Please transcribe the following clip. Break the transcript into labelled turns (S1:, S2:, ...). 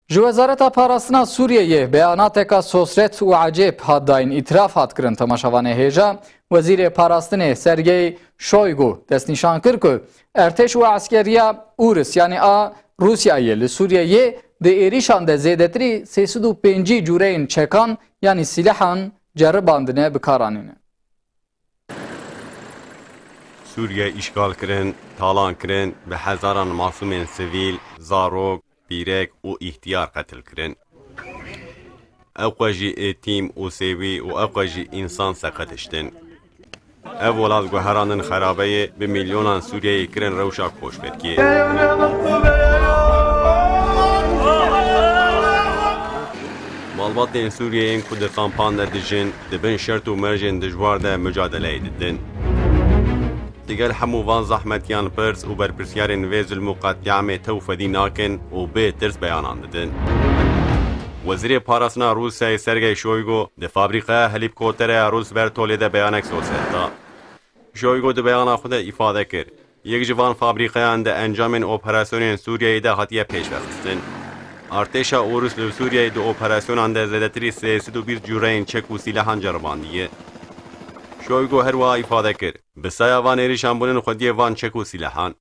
S1: Ji Wezareta Parastina Sûriyeyê beyanateka sosret û ecêb hat dayîn îtiraf hat kirin temaşevanê hêja. Wezîrê Parastinê Sergey Shoigu destnîşan kir ku ertêş û askeriya Ûris yanî a Rûsyayê li Sûriyeyê di êrişan de zêdetirî 305 cureyên çekan yanî sîlehan ceribandine bikaranîne.
S2: Sûriye işgal kirin, talan kirin ve hezaran masumên sivîl, zarok, pîrek û ihtiyar qetil kirin. Ew xwe jî êtîm û sêwî û ew xwe jî însan seqetiştin. Ev welat guheranin xerabeyê bi milyonan Sûriyeyê kirin rewşa koçberkiyê. Malbatên Sûriyeyên ku di kampan de dijin, dibin şert û merjên dijwar de mücadeleyê didin. Digel hemû van zahmetiyan pirs û berpirsyarên vê zulm û qetyamê tew fedî nakin û bê tirs beyanan didin. Wezîrê Parastina Rûsyayê Sergey Shoigu di fabrîqeya helîkoptereya Rûs Vertolê de beyanek sosyet da. Shoigu di beyana xwe de îfade kir. Yek ji van fabrîqeyan de encamên operasyonên Sûriyeyê de hatiye pêşvexistin. Artêşa Ûrus li Sûriyeyê di operasyonan de zêdetirî 301 cureyên çek û sîlehan ceribandiye. Shoigu her wiha îfade kir. Bi saya van êrişanbûnên xwediyê van çek û sîlehan